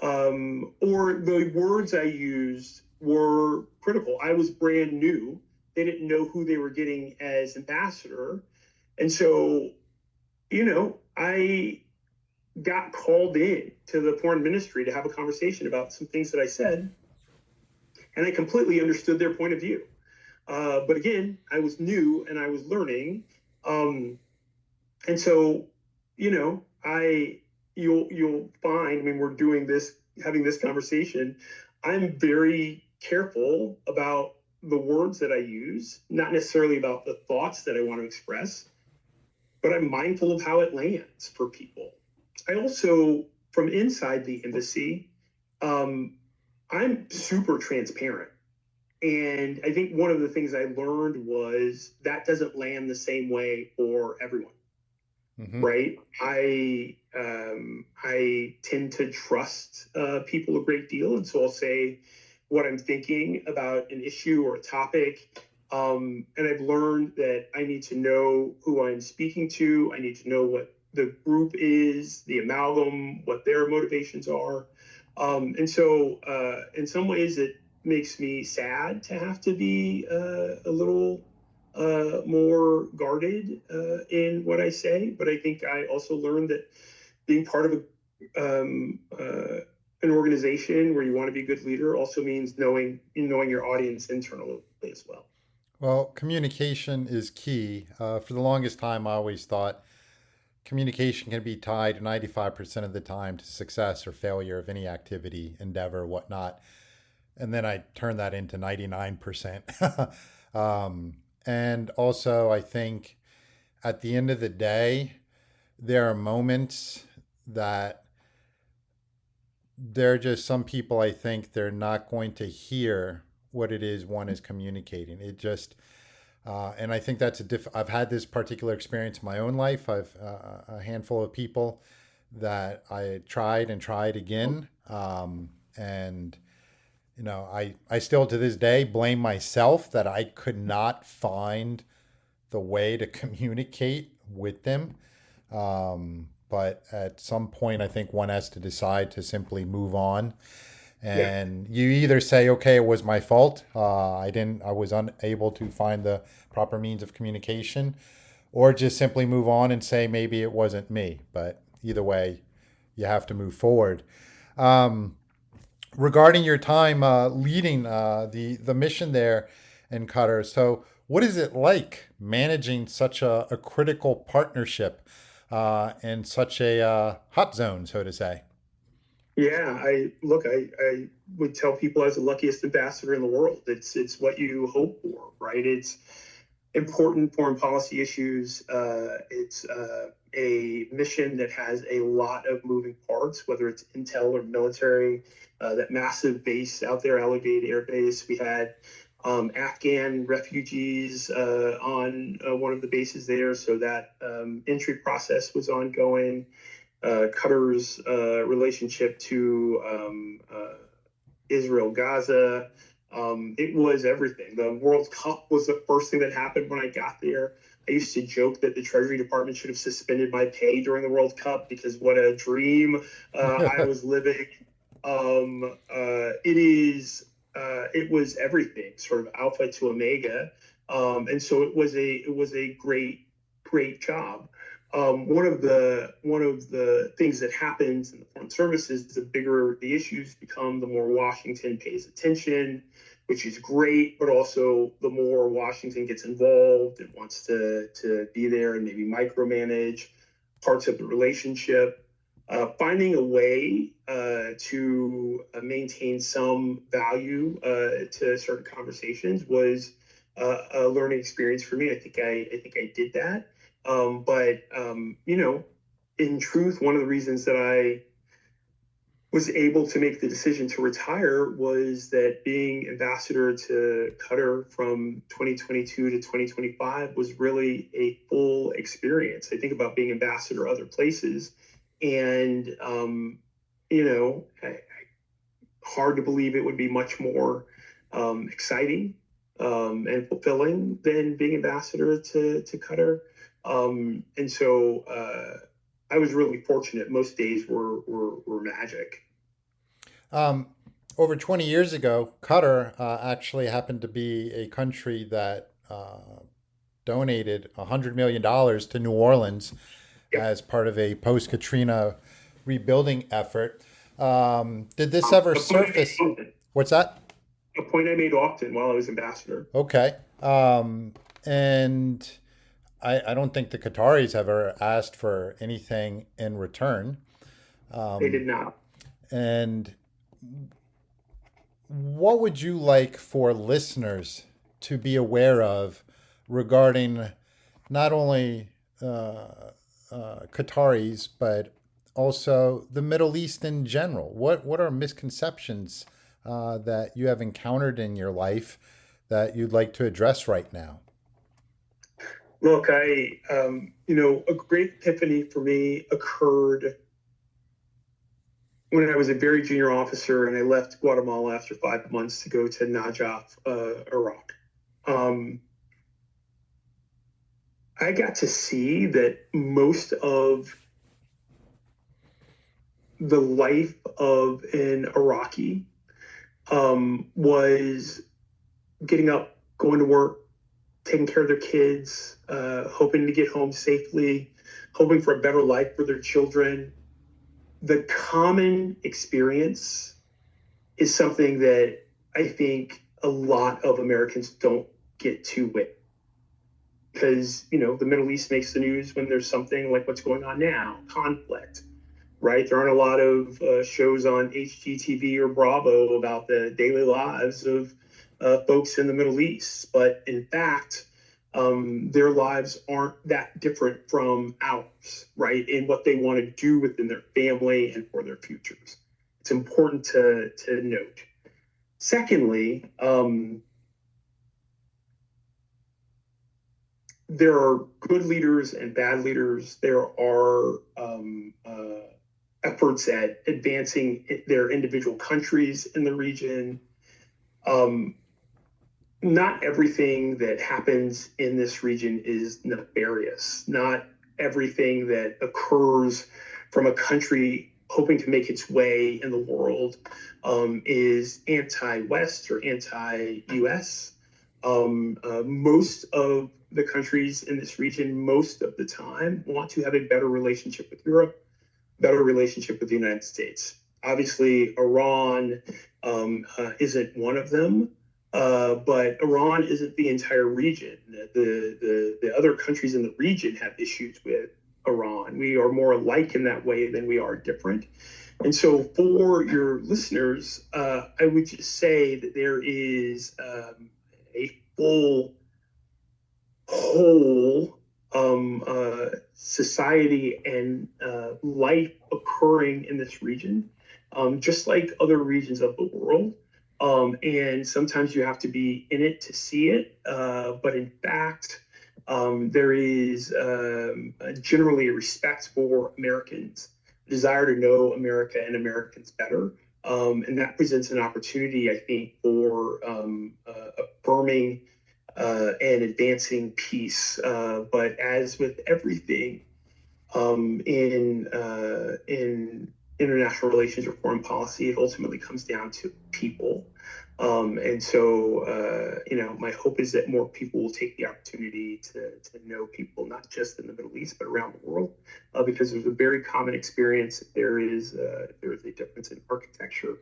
or the words I used were critical. I was brand new. They didn't know who they were getting as ambassador. And so, I got called in to the foreign ministry to have a conversation about some things that I said, and I completely understood their point of view. But again, I was new and I was learning. And so, you'll find when we're having this conversation, I'm very careful about the words that I use, not necessarily about the thoughts that I want to express, but I'm mindful of how it lands for people. I also, from inside the embassy, I'm super transparent. And I think one of the things I learned was that doesn't land the same way for everyone. Mm-hmm. Right. I tend to trust people a great deal. And so I'll say what I'm thinking about an issue or a topic. And I've learned that I need to know who I'm speaking to. I need to know what the group is, the amalgam, what their motivations are. And so in some ways it makes me sad to have to be a little more guarded in what I say. But I think I also learned that being part of an organization where you want to be a good leader also means knowing your audience internally as well.
Well, communication is key. For the longest time, I always thought communication can be tied 95% of the time to success or failure of any activity, endeavor, whatnot. And then I turned that into 99%. And also, I think at the end of the day, there are moments that there are just some people, I think they're not going to hear what it is one is communicating. It just, And I think that's I've had this particular experience in my own life. I've a handful of people that I tried and tried again, and I still to this day blame myself that I could not find the way to communicate with them. But at some point, I think one has to decide to simply move on.
Yeah.
And you either say, okay, it was my fault. I was unable to find the proper means of communication, or just simply move on and say, maybe it wasn't me. But either way, you have to move forward. Um, Regarding your time leading the mission there in Qatar. So, what is it like managing such a critical partnership in such a hot zone, so to say?
Yeah, I would tell people I was the luckiest ambassador in the world. It's what you hope for, right? It's important foreign policy issues. It's a mission that has a lot of moving parts, whether it's intel or military. That massive base out there, Allegate Air Base. We had Afghan refugees on one of the bases there, so that entry process was ongoing. Qatar's relationship to Israel, Gaza. It was everything. The World Cup was the first thing that happened when I got there. I used to joke that the Treasury Department should have suspended my pay during the World Cup because what a dream I was living. It was everything, sort of alpha to omega, and so it was a great job. One of the things that happens in the foreign services is the bigger the issues become, the more Washington pays attention, which is great, but also the more Washington gets involved and wants to be there and maybe micromanage parts of the relationship. Finding a way to maintain some value to certain conversations was a learning experience for me. I think I did that. But in truth, one of the reasons that I was able to make the decision to retire was that being ambassador to Qatar from 2022 to 2025 was really a full experience. I think about being ambassador other places, and you know, hard to believe it would be much more exciting and fulfilling than being ambassador to Qatar. And so I was really fortunate. Most days were magic.
Um, Over 20 years ago, Qatar actually happened to be a country that donated $100 million dollars to New Orleans
Yep.
as part of a post Katrina rebuilding effort. Did this ever
A point I made
surface?
often.
What's that?
A point I made often while I was ambassador.
Okay. And I don't think the Qataris have ever asked for anything in return.
They did not.
And what would you like for listeners to be aware of regarding not only Qataris, but also the Middle East in general? What are misconceptions that you have encountered in your life that you'd like to address right now?
Look, a great epiphany for me occurred when I was a very junior officer and I left Guatemala after 5 months to go to Najaf, Iraq. Um, I got to see that most of the life of an Iraqi was getting up, going to work, taking care of their kids, hoping to get home safely, hoping for a better life for their children. The common experience is something that I think a lot of Americans don't get to wit because the Middle East makes the news when there's something like what's going on now, conflict, right? There aren't a lot of shows on HGTV or Bravo about the daily lives of folks in the Middle East, but in fact, their lives aren't that different from ours, right? In what they want to do within their family and for their futures. It's important to note. Secondly, there are good leaders and bad leaders. There are efforts at advancing their individual countries in the region. Um, Not everything that happens in this region is nefarious. Not everything that occurs from a country hoping to make its way in the world is anti-West or anti-US. Most of the countries in this region, most of the time, want to have a better relationship with Europe, better relationship with the United States. Obviously, Iran isn't one of them, but Iran isn't the entire region. The other countries in the region have issues with Iran. We are more alike in that way than we are different. And so, for your listeners, I would just say that there is a full, whole society and life occurring in this region, just like other regions of the world. And sometimes you have to be in it to see it. But in fact, there is generally a respect for Americans, a desire to know America and Americans better. And that presents an opportunity, I think, for affirming and advancing peace. But as with everything in international relations or foreign policy, it ultimately comes down to people. And so, my hope is that more people will take the opportunity to know people, not just in the Middle East, but around the world, because there's a very common experience. There is a difference in architecture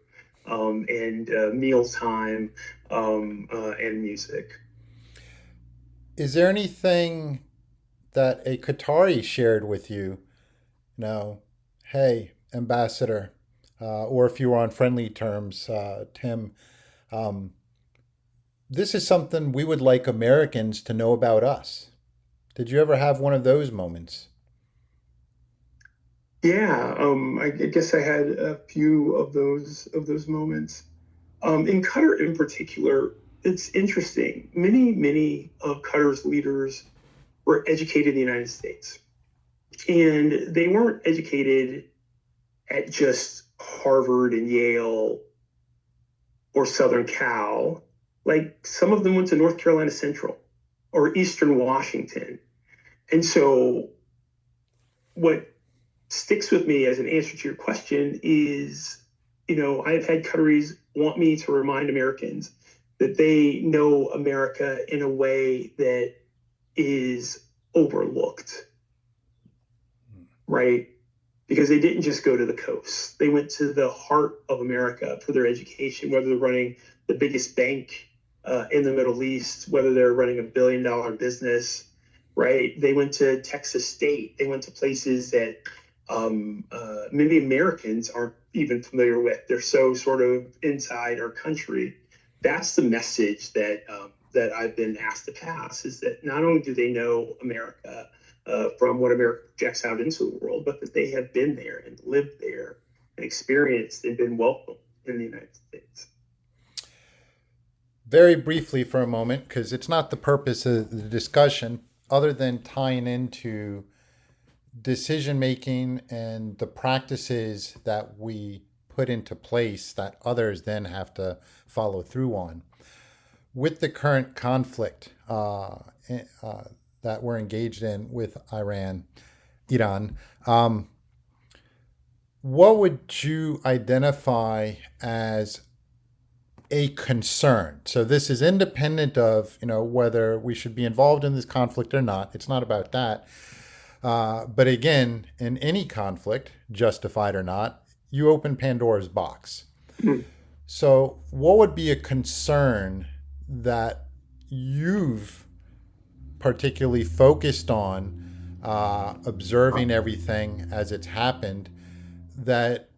and mealtime and music.
Is there anything that a Qatari shared with you? No, hey, ambassador, or if you were on friendly terms, Tim, um, this is something we would like Americans to know about us. Did you ever have one of those moments?
Yeah, I guess I had a few of those moments. In Qatar, in particular, it's interesting. Many of Qatar's leaders were educated in the United States, and they weren't educated at just Harvard and Yale or Southern Cal. Like some of them went to North Carolina Central or Eastern Washington. And so, what sticks with me as an answer to your question is, I've had Qataris want me to remind Americans that they know America in a way that is overlooked, right? Because they didn't just go to the coast. They went to the heart of America for their education, whether they're running the biggest bank in the Middle East, whether they're running $1 billion business, right? They went to Texas State. They went to places that many Americans aren't even familiar with. They're so sort of inside our country. That's the message that I've been asked to pass, is that not only do they know America from what America projects out into the world, but that they have been there and lived there and experienced and been welcomed in the United States.
Very briefly for a moment, because it's not the purpose of the discussion, other than tying into decision making and the practices that we put into place that others then have to follow through on. With the current conflict that we're engaged in with Iran, what would you identify as a concern? So this is independent of whether we should be involved in this conflict or not. It's not about that. But again, in any conflict, justified or not, you open Pandora's box.
Mm.
So, what would be a concern that you've particularly focused on observing everything as it's happened that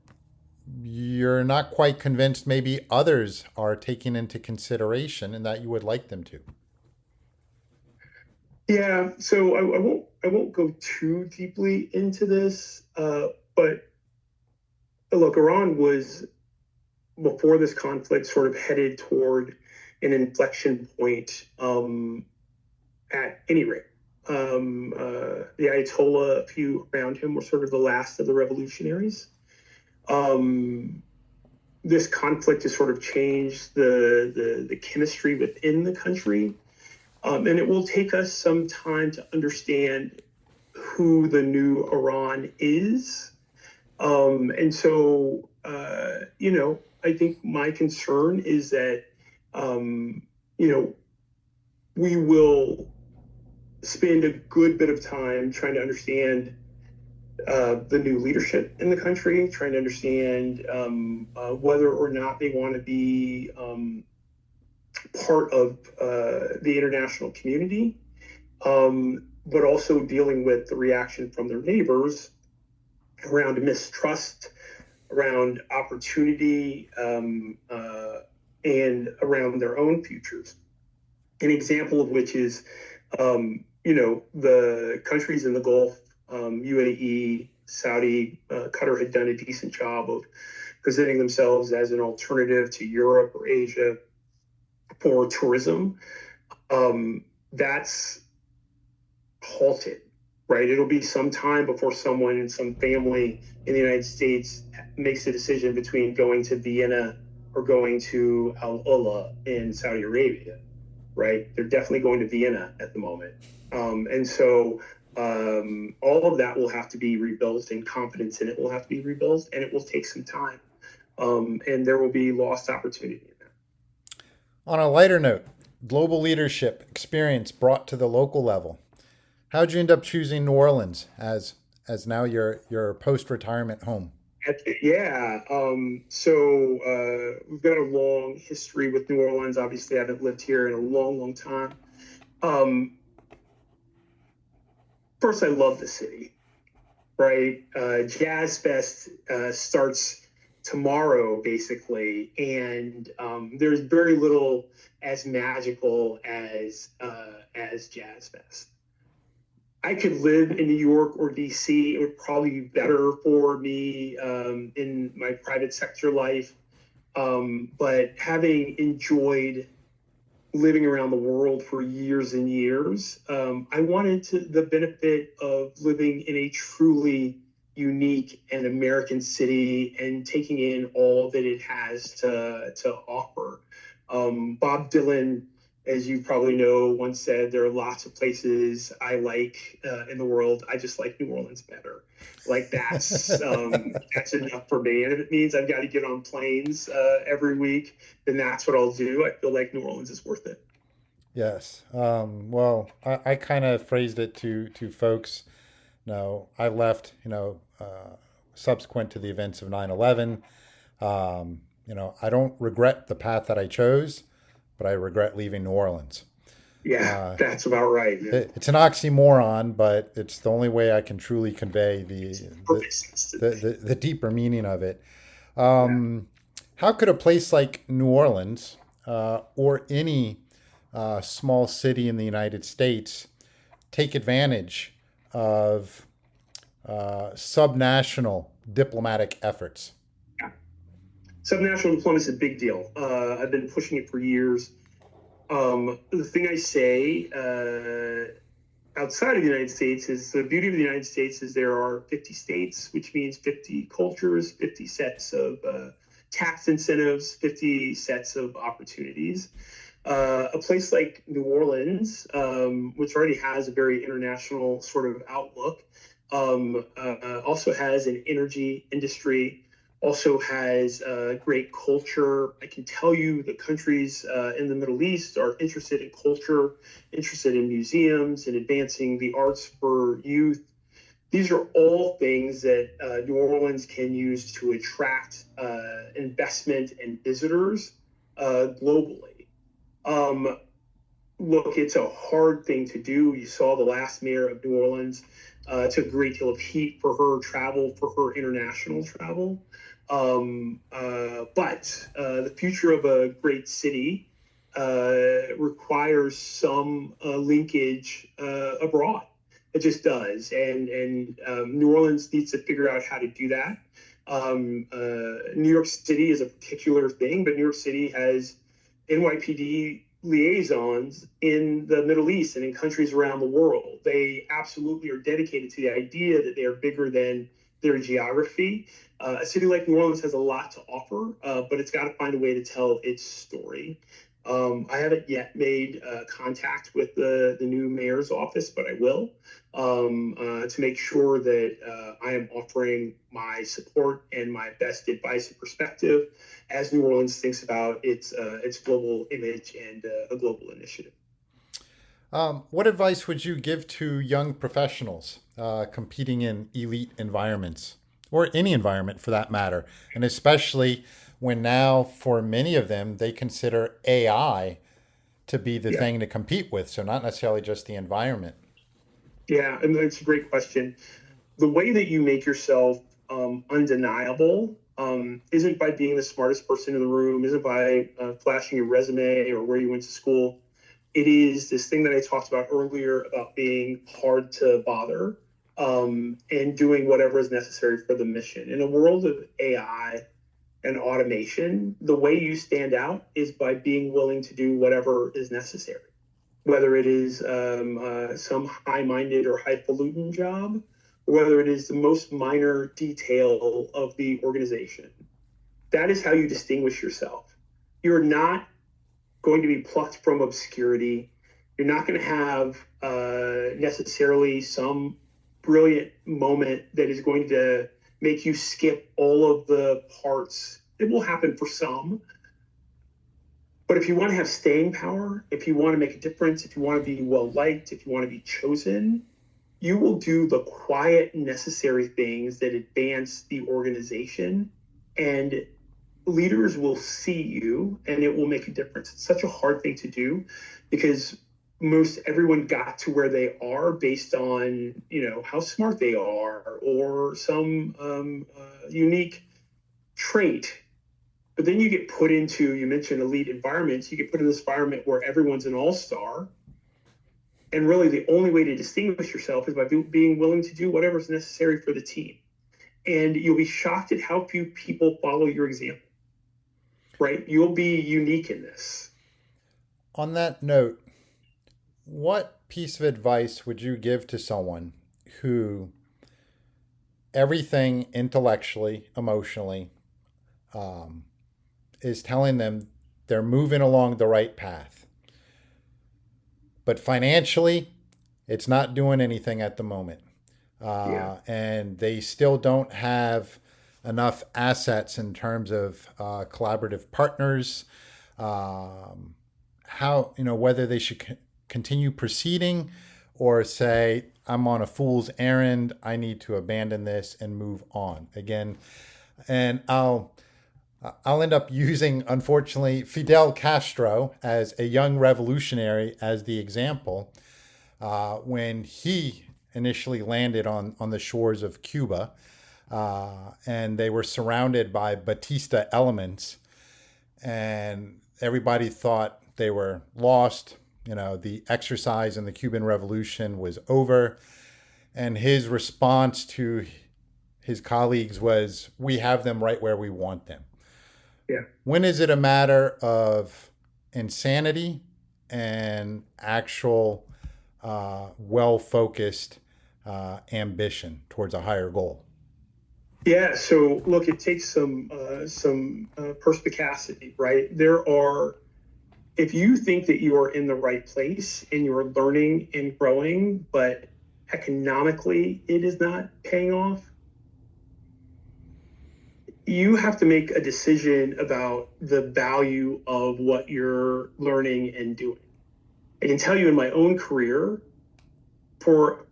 you're not quite convinced maybe others are taking into consideration and that you would like them to?
Yeah, so I won't go too deeply into this, but look, Iran was, before this conflict, sort of headed toward an inflection point at any rate. The Ayatollah, a few around him, were sort of the last of the revolutionaries. Um, this conflict has sort of changed the chemistry within the country. And it will take us some time to understand who the new Iran is. And so, I think my concern is that, um, you know, we will spend a good bit of time trying to understand the new leadership in the country, trying to understand whether or not they want to be part of the international community, but also dealing with the reaction from their neighbors around mistrust, around opportunity, and around their own futures. An example of which is, the countries in the Gulf, UAE, Saudi, Qatar had done a decent job of presenting themselves as an alternative to Europe or Asia for tourism. That's halted, right? It'll be some time before someone in some family in the United States makes a decision between going to Vienna or going to Al Ula in Saudi Arabia, right? They're definitely going to Vienna at the moment. And so all of that will have to be rebuilt, and confidence in it will have to be rebuilt, and it will take some time. And there will be lost opportunity in that.
On a lighter note, global leadership experience brought to the local level. How'd you end up choosing New Orleans as now your post-retirement home?
Yeah. So we've got a long history with New Orleans. Obviously, I haven't lived here in a long, long time. First, I love the city, right? Jazz Fest starts tomorrow, basically, and there's very little as magical as Jazz Fest. I could live in New York or DC. It would probably be better for me in my private sector life. But having enjoyed living around the world for years and years, I wanted the benefit of living in a truly unique and American city and taking in all that it has to offer. Bob Dylan, as you probably know, once said, there are lots of places I like in the world. I just like New Orleans better. Like that's enough for me. And if it means I've got to get on planes every week, then that's what I'll do. I feel like New Orleans is worth it.
Yes. Well, I kind of phrased it to folks. No, I left, subsequent to the events of 9/11. I don't regret the path that I chose, but I regret leaving New Orleans.
Yeah, that's about right.
It's an oxymoron, but it's the only way I can truly convey the deeper meaning of it. How could a place like New Orleans or any small city in the United States take advantage of subnational diplomatic efforts?
Subnational diplomacy is a big deal. I've been pushing it for years. The thing I say outside of the United States is the beauty of the United States is there are 50 states, which means 50 cultures, 50 sets of tax incentives, 50 sets of opportunities. A place like New Orleans, which already has a very international sort of outlook, also has an energy industry, also has great culture. I can tell you the countries in the Middle East are interested in culture, interested in museums and advancing the arts for youth. These are all things that New Orleans can use to attract investment and visitors globally. Look, it's a hard thing to do. You saw the last mayor of New Orleans took a great deal of heat for her travel, for her international travel. But the future of a great city requires some linkage abroad. It just does. And New Orleans needs to figure out how to do that. New York City is a particular thing, but New York City has NYPD liaisons in the Middle East and in countries around the world. They absolutely are dedicated to the idea that they are bigger than their geography. A city like New Orleans has a lot to offer, but it's got to find a way to tell its story. I haven't yet made contact with the new mayor's office, but I will, to make sure that I am offering my support and my best advice and perspective as New Orleans thinks about its global image and a global initiative.
What advice would you give to young professionals competing in elite environments, or any environment for that matter? And especially when now, for many of them, they consider AI to be the
Yeah,
thing to compete with. So, not necessarily just the environment.
yeah, and that's a great question. The way that you make yourself undeniable isn't by being the smartest person in the room, isn't by flashing your resume or where you went to school. It is this thing that I talked about earlier about being hard to bother and doing whatever is necessary for the mission. In a world of AI and automation, the way you stand out is by being willing to do whatever is necessary, whether it is some high minded or highfalutin job, or whether it is the most minor detail of the organization. That is how you distinguish yourself. You're not going to be plucked from obscurity. You're not going to have necessarily some brilliant moment that is going to make you skip all of the parts. It will happen for some. But if you want to have staying power, if you want to make a difference, if you want to be well liked, if you want to be chosen, you will do the quiet, necessary things that advance the organization. And leaders will see you and it will make a difference. It's such a hard thing to do because most everyone got to where they are based on, how smart they are or some unique trait. But then you get put into, you mentioned elite environments, you get put in this environment where everyone's an all-star. And really the only way to distinguish yourself is by being willing to do whatever's necessary for the team. And you'll be shocked at how few people follow your example, right? You'll be unique in this.
On that note, what piece of advice would you give to someone who everything intellectually, emotionally, is telling them they're moving along the right path, but financially, it's not doing anything at the moment?
Yeah.
And they still don't have enough assets in terms of collaborative partners. How, whether they should continue proceeding or say, I'm on a fool's errand, I need to abandon this and move on again. And I'll end up using, unfortunately, Fidel Castro as a young revolutionary as the example. When he initially landed on the shores of Cuba, and they were surrounded by Batista elements, and everybody thought they were lost. The exercise in the Cuban Revolution was over. And his response to his colleagues was, we have them right where we want them.
Yeah.
When is it a matter of insanity and actual well-focused ambition towards a higher goal?
Yeah. So look, it takes some perspicacity, right? If you think that you are in the right place and you are learning and growing, but economically it is not paying off, you have to make a decision about the value of what you're learning and doing. I can tell you in my own career, for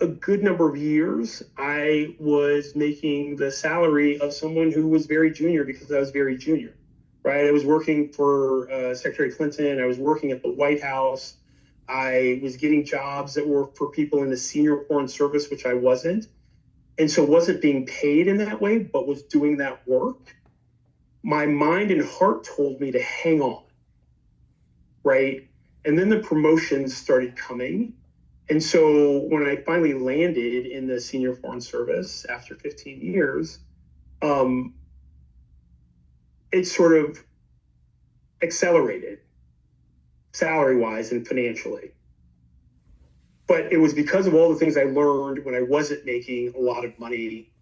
a good number of years, I was making the salary of someone who was very junior because I was very junior, right? I was working for Secretary Clinton. I was working at the White House. I was getting jobs that were for people in the senior foreign service, which I wasn't. And so wasn't being paid in that way, but was doing that work. My mind and heart told me to hang on, right? And then the promotions started coming. And so when I finally landed in the senior foreign service after 15 years, it sort of accelerated. salary-wise and financially. But it was because of all the things I learned when I wasn't making a lot of money,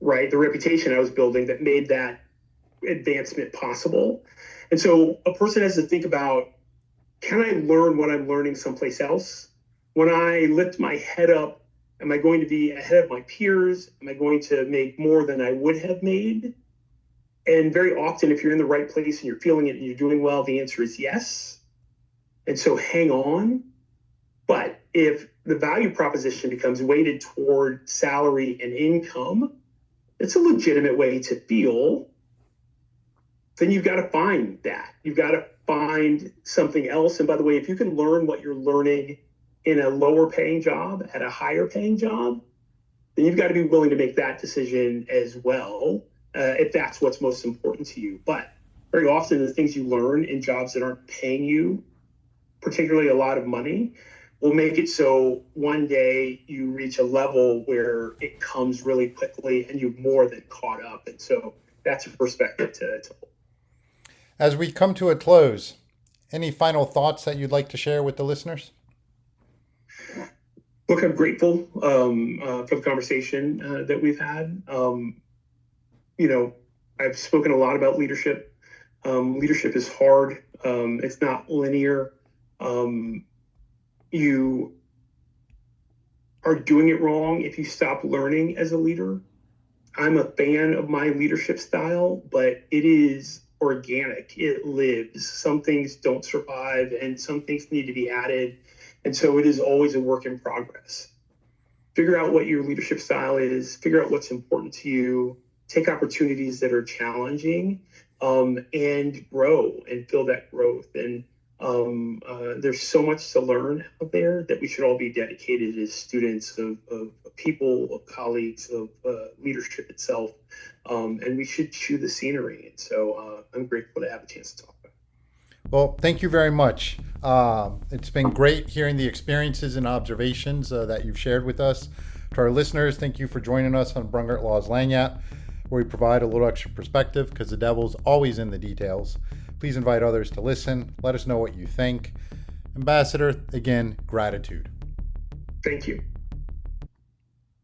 right? The reputation I was building that made that advancement possible. And so a person has to think about, can I learn what I'm learning someplace else? When I lift my head up, am I going to be ahead of my peers? Am I going to make more than I would have made? And very often, if you're in the right place and you're feeling it and you're doing well, the answer is yes. And so hang on. But if the value proposition becomes weighted toward salary and income, it's a legitimate way to feel. Then you've got to find that. You've got to find something else. And by the way, if you can learn what you're learning in a lower paying job at a higher paying job, then you've got to be willing to make that decision as well, if that's what's most important to you. But very often the things you learn in jobs that aren't paying you particularly a lot of money will make it so one day you reach a level where it comes really quickly and you've more than caught up. And so that's a perspective to hold.
As we come to a close, any final thoughts that you'd like to share with the listeners?
Look, I'm grateful for the conversation that we've had. I've spoken a lot about leadership. Leadership is hard. It's not linear. You are doing it wrong if you stop learning as a leader. I'm a fan of my leadership style, but it is organic. It lives. Some things don't survive and some things need to be added. And so it is always a work in progress. Figure out what your leadership style is, figure out what's important to you, take opportunities that are challenging, and grow and feel that growth. And there's so much to learn out there that we should all be dedicated as students of people, of colleagues, of leadership itself. And we should chew the scenery. And so I'm grateful to have a chance to talk about it.
Well, thank you very much. It's been great hearing the experiences and observations that you've shared with us. To our listeners, thank you for joining us on Brungart Law's Lanyat, where we provide a little extra perspective because the devil's always in the details. Please invite others to listen. Let us know what you think. Ambassador, again, gratitude.
Thank you.